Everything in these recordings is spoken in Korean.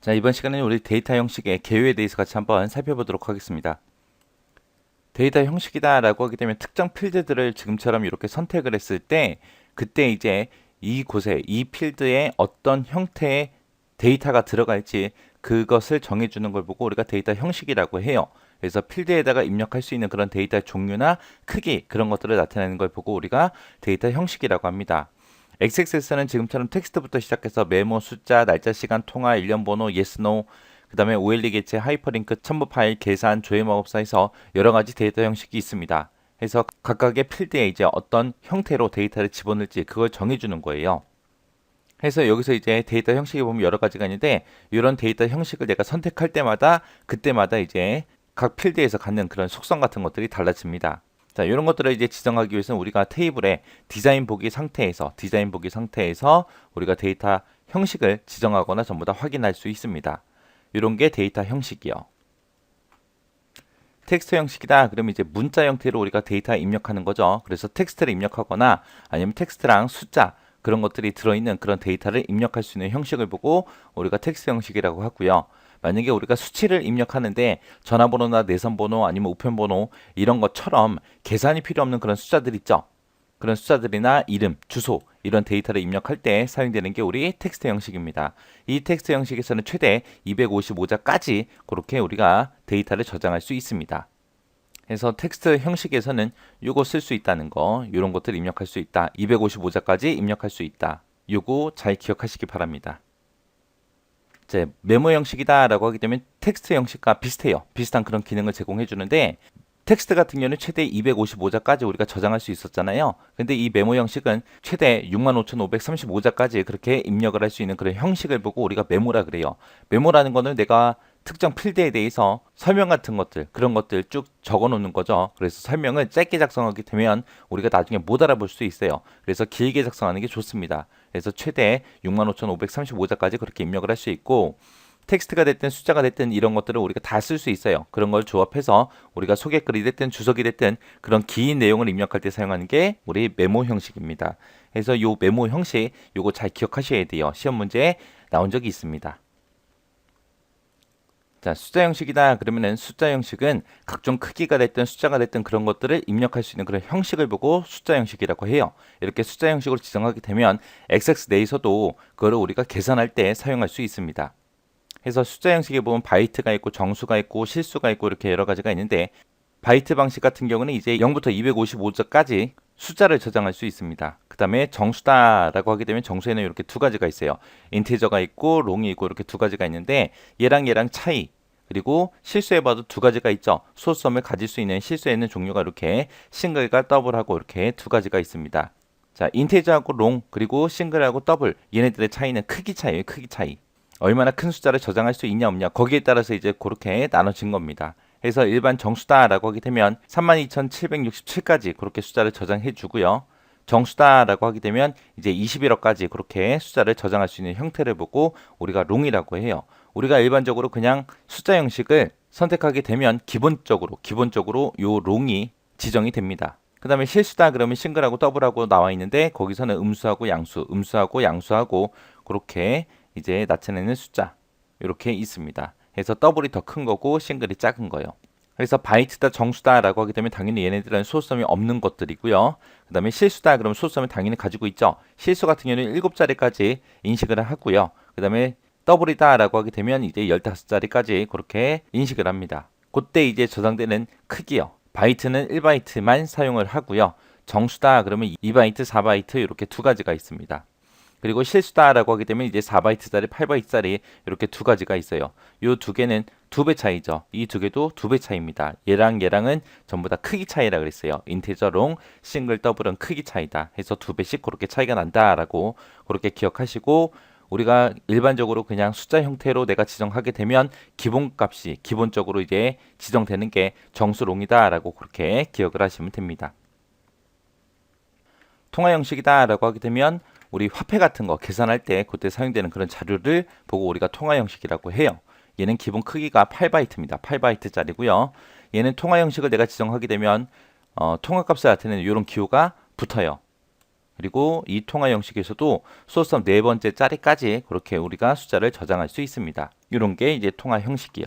자, 이번 시간에는 우리 데이터 형식의 개요에 대해서 같이 한번 살펴보도록 하겠습니다. 데이터 형식이다라고 하게 되면 특정 필드들을 지금처럼 이렇게 선택을 했을 때 그때 이제 이곳에 이 필드에 어떤 형태의 데이터가 들어갈지 그것을 정해주는 걸 보고 우리가 데이터 형식이라고 해요. 그래서 필드에다가 입력할 수 있는 그런 데이터의 종류나 크기 그런 것들을 나타내는 걸 보고 우리가 데이터 형식이라고 합니다. XXS는 지금처럼 텍스트부터 시작해서 메모, 숫자, 날짜, 시간, 통화, 일련 번호, yes, no, 그 다음에 OLE 개체, 하이퍼링크, 첨부 파일, 계산, 조회 마법사에서 여러 가지 데이터 형식이 있습니다. 그래서 각각의 필드에 이제 어떤 형태로 데이터를 집어넣을지 그걸 정해주는 거예요. 그래서 여기서 이제 데이터 형식에 보면 여러 가지가 있는데 이런 데이터 형식을 내가 선택할 때마다 그때마다 이제 각 필드에서 갖는 그런 속성 같은 것들이 달라집니다. 자, 이런 것들을 이제 지정하기 위해서는 우리가 테이블에 디자인 보기 상태에서 우리가 데이터 형식을 지정하거나 전부 다 확인할 수 있습니다. 이런 게 데이터 형식이요. 텍스트 형식이다. 그러면 이제 문자 형태로 우리가 데이터 입력하는 거죠. 그래서 텍스트를 입력하거나 아니면 텍스트랑 숫자 그런 것들이 들어있는 그런 데이터를 입력할 수 있는 형식을 보고 우리가 텍스트 형식이라고 하고요. 만약에 우리가 수치를 입력하는데 전화번호나 내선번호 아니면 우편번호 이런 것처럼 계산이 필요 없는 그런 숫자들 있죠. 그런 숫자들이나 이름, 주소 이런 데이터를 입력할 때 사용되는 게 우리 텍스트 형식입니다. 이 텍스트 형식에서는 최대 255자까지 그렇게 우리가 데이터를 저장할 수 있습니다. 그래서 텍스트 형식에서는 요거 쓸 수 있다는 거, 이런 것들 입력할 수 있다. 255자까지 입력할 수 있다. 요거 잘 기억하시기 바랍니다. 이제 메모 형식이다라고 하게 되면 텍스트 형식과 비슷해요. 비슷한 그런 기능을 제공해 주는데 텍스트 같은 경우는 최대 255자까지 우리가 저장할 수 있었잖아요. 근데 이 메모 형식은 최대 65,535자까지 그렇게 입력을 할 수 있는 그런 형식을 보고 우리가 메모라 그래요. 메모라는 거는 내가 특정 필드에 대해서 설명 같은 것들, 그런 것들 쭉 적어 놓는 거죠. 그래서 설명을 짧게 작성하게 되면 우리가 나중에 못 알아볼 수 있어요. 그래서 길게 작성하는 게 좋습니다. 그래서 최대 65,535자까지 그렇게 입력을 할 수 있고 텍스트가 됐든 숫자가 됐든 이런 것들을 우리가 다 쓸 수 있어요. 그런 걸 조합해서 우리가 소개글이 됐든 주석이 됐든 그런 긴 내용을 입력할 때 사용하는 게 우리 메모 형식입니다. 그래서 요 메모 형식 요거 잘 기억하셔야 돼요. 시험 문제에 나온 적이 있습니다. 자, 숫자 형식이다. 그러면은 숫자 형식은 각종 크기가 됐든 숫자가 됐든 그런 것들을 입력할 수 있는 그런 형식을 보고 숫자 형식이라고 해요. 이렇게 숫자 형식으로 지정하게 되면 XX 내에서도 그거를 우리가 계산할 때 사용할 수 있습니다. 그래서 숫자 형식에 보면 바이트가 있고 정수가 있고 실수가 있고 이렇게 여러 가지가 있는데 바이트 방식 같은 경우는 이제 0부터 255자까지 숫자를 저장할 수 있습니다. 그 다음에 정수다라고 하게 되면 정수에는 이렇게 두 가지가 있어요. 인티저가 있고 롱이 있고 이렇게 두 가지가 있는데 얘랑 차이 그리고 실수해봐도 두 가지가 있죠. 소수점을 가질 수 있는 실수에 있는 종류가 이렇게 싱글과 더블하고 이렇게 두 가지가 있습니다. 자, 인티저하고 롱 그리고 싱글하고 더블 얘네들의 차이는 크기 차이예요. 크기 차이. 얼마나 큰 숫자를 저장할 수 있냐 없냐 거기에 따라서 이제 그렇게 나눠진 겁니다. 그래서 일반 정수다라고 하게 되면 32,767까지 그렇게 숫자를 저장해 주고요. 정수다라고 하게 되면 이제 21억까지 그렇게 숫자를 저장할 수 있는 형태를 보고 우리가 롱이라고 해요. 우리가 일반적으로 그냥 숫자 형식을 선택하게 되면 기본적으로 요 롱이 지정이 됩니다. 그 다음에 실수다 그러면 싱글하고 더블하고 나와 있는데 거기서는 음수하고 양수하고 그렇게 이제 나타내는 숫자 이렇게 있습니다. 그래서 더블이 더 큰 거고 싱글이 작은 거예요. 그래서 바이트다 정수다라고 하게 되면 당연히 얘네들은 소수점이 없는 것들이고요. 그 다음에 실수다 그러면 소수점을 당연히 가지고 있죠. 실수 같은 경우는 7자리까지 인식을 하고요. 그 다음에 더블이다라고 하게 되면 이제 15자리까지 그렇게 인식을 합니다. 그때 이제 저장되는 크기요. 바이트는 1바이트만 사용을 하고요. 정수다 그러면 2바이트, 4바이트 이렇게 두 가지가 있습니다. 그리고 실수다라고 하게 되면 이제 4바이트짜리, 8바이트짜리 이렇게 두 가지가 있어요. 이 두 개는 두 배 차이죠. 이 두 개도 두 배 차이입니다. 얘랑은 전부 다 크기 차이라 그랬어요. 인티저 롱, 싱글, 더블은 크기 차이다. 해서 두 배씩 그렇게 차이가 난다라고 그렇게 기억하시고 우리가 일반적으로 그냥 숫자 형태로 내가 지정하게 되면 기본값이 기본적으로 이제 지정되는 게 정수롱이다라고 그렇게 기억을 하시면 됩니다. 통화 형식이다라고 하게 되면 우리 화폐 같은 거 계산할 때 그때 사용되는 그런 자료를 보고 우리가 통화 형식이라고 해요. 얘는 기본 크기가 8바이트입니다. 8바이트짜리고요. 얘는 통화 형식을 내가 지정하게 되면 통화값을 나타내는 이런 기호가 붙어요. 그리고 이 통화 형식에서도 소수점 네 번째 자리까지 그렇게 우리가 숫자를 저장할 수 있습니다. 이런 게 이제 통화 형식이요.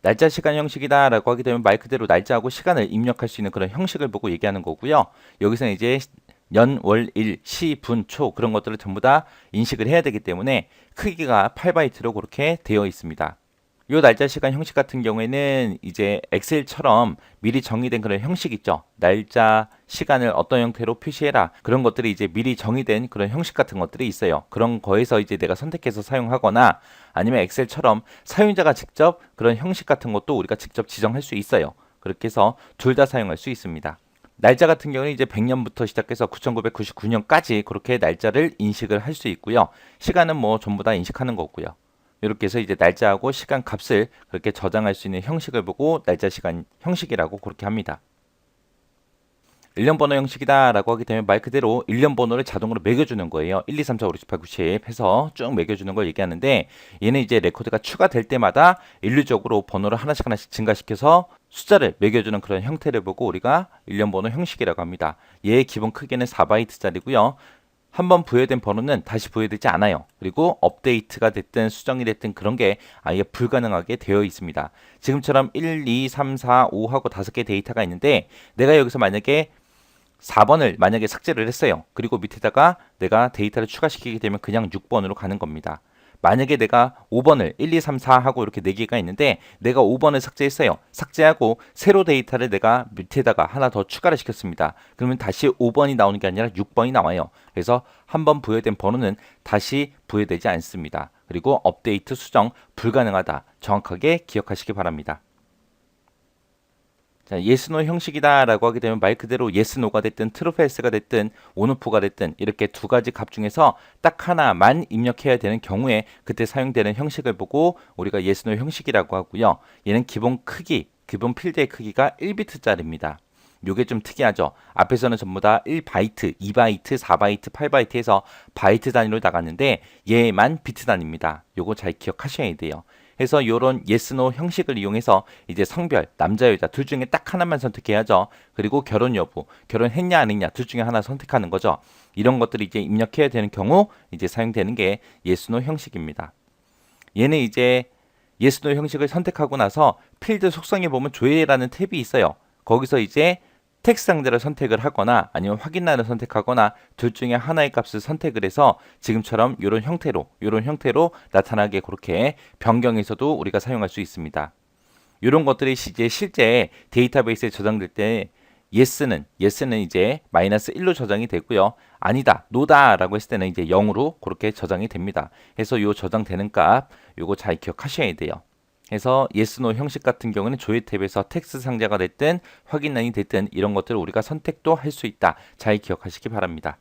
날짜 시간 형식이다 라고 하게 되면 말 그대로 날짜하고 시간을 입력할 수 있는 그런 형식을 보고 얘기하는 거고요. 여기서는 이제 년, 월, 일, 시, 분, 초 그런 것들을 전부 다 인식을 해야 되기 때문에 크기가 8바이트로 그렇게 되어 있습니다. 요 날짜 시간 형식 같은 경우에는 이제 엑셀처럼 미리 정의된 그런 형식 있죠. 날짜 시간을 어떤 형태로 표시해라. 그런 것들이 이제 미리 정의된 그런 형식 같은 것들이 있어요. 그런 거에서 이제 내가 선택해서 사용하거나 아니면 엑셀처럼 사용자가 직접 그런 형식 같은 것도 우리가 직접 지정할 수 있어요. 그렇게 해서 둘 다 사용할 수 있습니다. 날짜 같은 경우는 이제 100년부터 시작해서 9999년까지 그렇게 날짜를 인식을 할 수 있고요. 시간은 뭐 전부 다 인식하는 거고요. 이렇게 해서 이제 날짜하고 시간 값을 그렇게 저장할 수 있는 형식을 보고 날짜 시간 형식이라고 그렇게 합니다. 일련 번호 형식이다 라고 하게 되면 말 그대로 일련 번호를 자동으로 매겨주는 거예요. 1, 2, 3, 4, 5, 6, 7, 8, 9, 10 해서 쭉 매겨주는 걸 얘기하는데 얘는 이제 레코드가 추가될 때마다 일률적으로 번호를 하나씩 하나씩 증가시켜서 숫자를 매겨주는 그런 형태를 보고 우리가 일련 번호 형식이라고 합니다. 얘의 기본 크기는 4바이트짜리고요. 한번 부여된 번호는 다시 부여되지 않아요. 그리고 업데이트가 됐든 수정이 됐든 그런 게 아예 불가능하게 되어 있습니다. 지금처럼 1, 2, 3, 4, 5하고 5개 데이터가 있는데 내가 여기서 만약에 4번을 만약에 삭제를 했어요. 그리고 밑에다가 내가 데이터를 추가시키게 되면 그냥 6번으로 가는 겁니다. 만약에 내가 5번을 1, 2, 3, 4 하고 이렇게 4개가 있는데 내가 5번을 삭제했어요. 삭제하고 새로 데이터를 내가 밑에다가 하나 더 추가를 시켰습니다. 그러면 다시 5번이 나오는 게 아니라 6번이 나와요. 그래서 한 번 부여된 번호는 다시 부여되지 않습니다. 그리고 업데이트 수정 불가능하다. 정확하게 기억하시기 바랍니다. 자, yes, no 형식이다 라고 하게 되면 말 그대로 yes, no가 됐든 true, false가 됐든 on, off가 됐든 이렇게 두 가지 값 중에서 딱 하나만 입력해야 되는 경우에 그때 사용되는 형식을 보고 우리가 yes, no 형식이라고 하고요. 얘는 기본 크기, 기본 필드의 크기가 1비트짜리입니다. 요게 좀 특이하죠. 앞에서는 전부 다 1바이트, 2바이트, 4바이트, 8바이트에서 바이트 단위로 나갔는데 얘만 비트 단위입니다. 요거 잘 기억하셔야 돼요. 해서 요런 yes, no 형식을 이용해서 이제 성별, 남자, 여자 둘 중에 딱 하나만 선택해야죠. 그리고 결혼 여부, 결혼했냐 안 했냐 둘 중에 하나 선택하는 거죠. 이런 것들이 이제 입력해야 되는 경우 이제 사용되는 게 yes, no 형식입니다. 얘는 이제 yes, no 형식을 선택하고 나서 필드 속성에 보면 조회라는 탭이 있어요. 거기서 이제 텍스트 상자를 선택을 하거나 아니면 확인란을 선택하거나 둘 중에 하나의 값을 선택을 해서 지금처럼 이런 형태로 나타나게 그렇게 변경해서도 우리가 사용할 수 있습니다. 이런 것들이 이제 실제 데이터베이스에 저장될 때 yes는 이제 -1로 저장이 되고요. 아니다, no다 라고 했을 때는 이제 0으로 그렇게 저장이 됩니다. 그래서 요 저장되는 값 요거 잘 기억하셔야 돼요. 해서 yes, no 형식 같은 경우는 조회 탭에서 텍스트 상자가 됐든 확인란이 됐든 이런 것들을 우리가 선택도 할 수 있다. 잘 기억하시기 바랍니다.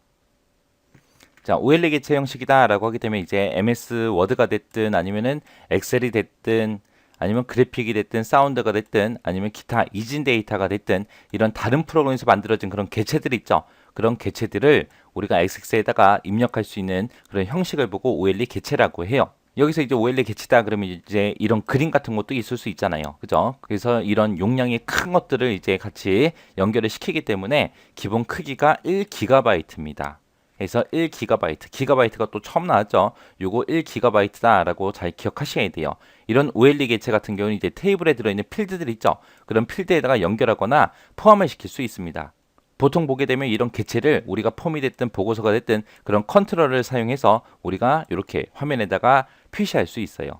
자, OLE 개체 형식이다 라고 하게 되면 이제 MS 워드가 됐든 아니면은 엑셀이 됐든 아니면 그래픽이 됐든 사운드가 됐든 아니면 기타 이진 데이터가 됐든 이런 다른 프로그램에서 만들어진 그런 개체들 있죠. 그런 개체들을 우리가 XX에다가 입력할 수 있는 그런 형식을 보고 OLE 개체라고 해요. 여기서 이제 OLE 개체다 그러면 이제 이런 그림 같은 것도 있을 수 있잖아요. 그죠? 그래서 이런 용량이 큰 것들을 이제 같이 연결을 시키기 때문에 기본 크기가 1GB입니다. 그래서 1GB, 기가바이트가 또 처음 나왔죠. 요거 1GB다 라고 잘 기억하셔야 돼요. 이런 OLE 개체 같은 경우는 이제 테이블에 들어있는 필드들 있죠. 그런 필드에다가 연결하거나 포함을 시킬 수 있습니다. 보통 보게 되면 이런 개체를 우리가 폼이 됐든 보고서가 됐든 그런 컨트롤을 사용해서 우리가 이렇게 화면에다가 표시할 수 있어요.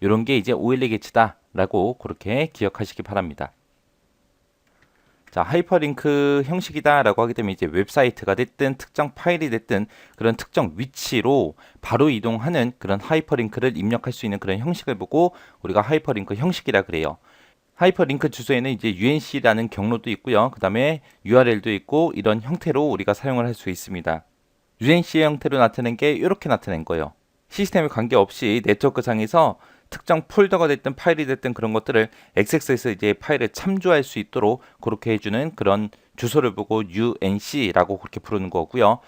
이런 게 이제 OLE 개체다 라고 그렇게 기억하시기 바랍니다. 자, 하이퍼링크 형식이다 라고 하게 되면 이제 웹사이트가 됐든 특정 파일이 됐든 그런 특정 위치로 바로 이동하는 그런 하이퍼링크를 입력할 수 있는 그런 형식을 보고 우리가 하이퍼링크 형식이라 그래요. 하이퍼링크 주소에는 이제 UNC라는 경로도 있고요. 그 다음에 URL도 있고 이런 형태로 우리가 사용을 할 수 있습니다. UNC의 형태로 나타낸 게 이렇게 나타낸 거예요. 시스템에 관계없이 네트워크상에서 특정 폴더가 됐든 파일이 됐든 그런 것들을 XX에서 이제 파일을 참조할 수 있도록 그렇게 해주는 그런 주소를 보고 UNC라고 그렇게 부르는 거고요.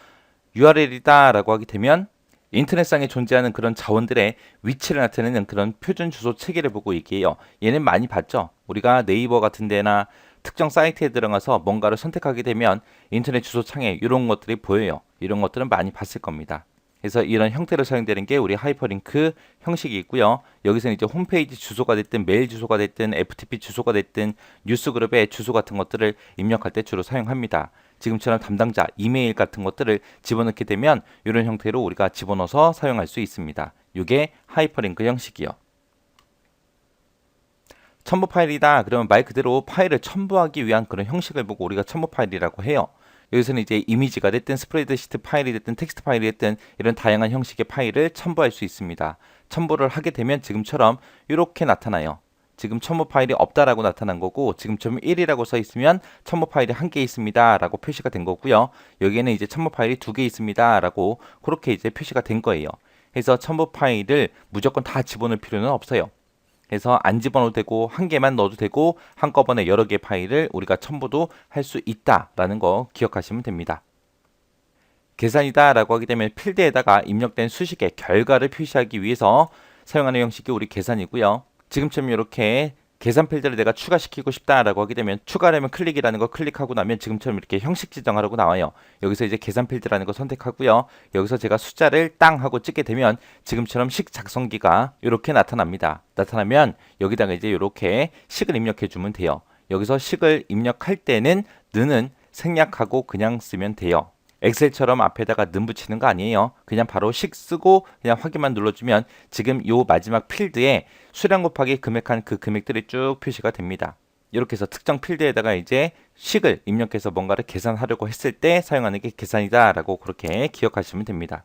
URL이다 라고 하게 되면 인터넷상에 존재하는 그런 자원들의 위치를 나타내는 그런 표준 주소 체계를 보고 얘기해요. 얘는 많이 봤죠. 우리가 네이버 같은 데나 특정 사이트에 들어가서 뭔가를 선택하게 되면 인터넷 주소 창에 이런 것들이 보여요. 이런 것들은 많이 봤을 겁니다. 그래서 이런 형태로 사용되는 게 우리 하이퍼링크 형식이 있고요. 여기서는 이제 홈페이지 주소가 됐든 메일 주소가 됐든 FTP 주소가 됐든 뉴스그룹의 주소 같은 것들을 입력할 때 주로 사용합니다. 지금처럼 담당자 이메일 같은 것들을 집어넣게 되면 이런 형태로 우리가 집어넣어서 사용할 수 있습니다. 이게 하이퍼링크 형식이요. 첨부 파일이다. 그러면 말 그대로 파일을 첨부하기 위한 그런 형식을 보고 우리가 첨부 파일이라고 해요. 여기서는 이제 이미지가 됐든 스프레드시트 파일이 됐든 텍스트 파일이 됐든 이런 다양한 형식의 파일을 첨부할 수 있습니다. 첨부를 하게 되면 지금처럼 이렇게 나타나요. 지금 첨부 파일이 없다라고 나타난 거고 지금처럼 1이라고 써 있으면 첨부 파일이 한 개 있습니다 라고 표시가 된 거고요. 여기에는 이제 첨부 파일이 2개 있습니다 라고 그렇게 이제 표시가 된 거예요. 그래서 첨부 파일을 무조건 다 집어넣을 필요는 없어요. 그래서 안 집어넣어도 되고 한 개만 넣어도 되고 한꺼번에 여러 개의 파일을 우리가 첨부도 할 수 있다라는 거 기억하시면 됩니다. 계산이다 라고 하게 되면 필드에다가 입력된 수식의 결과를 표시하기 위해서 사용하는 형식이 우리 계산이고요. 지금처럼 이렇게 계산 필드를 내가 추가시키고 싶다라고 하게 되면 추가하려면 클릭이라는 거 클릭하고 나면 지금처럼 이렇게 형식 지정하라고 나와요. 여기서 이제 계산 필드라는 거 선택하고요. 여기서 제가 숫자를 땅 하고 찍게 되면 지금처럼 식 작성기가 이렇게 나타납니다. 나타나면 여기다가 이제 이렇게 식을 입력해 주면 돼요. 여기서 식을 입력할 때는 는은 생략하고 그냥 쓰면 돼요. 엑셀처럼 앞에다가 는 붙이는 거 아니에요. 그냥 바로 식 쓰고 그냥 확인만 눌러주면 지금 요 마지막 필드에 수량 곱하기 금액한 그 금액들이 쭉 표시가 됩니다. 이렇게 해서 특정 필드에다가 이제 식을 입력해서 뭔가를 계산하려고 했을 때 사용하는 게 계산이다 라고 그렇게 기억하시면 됩니다.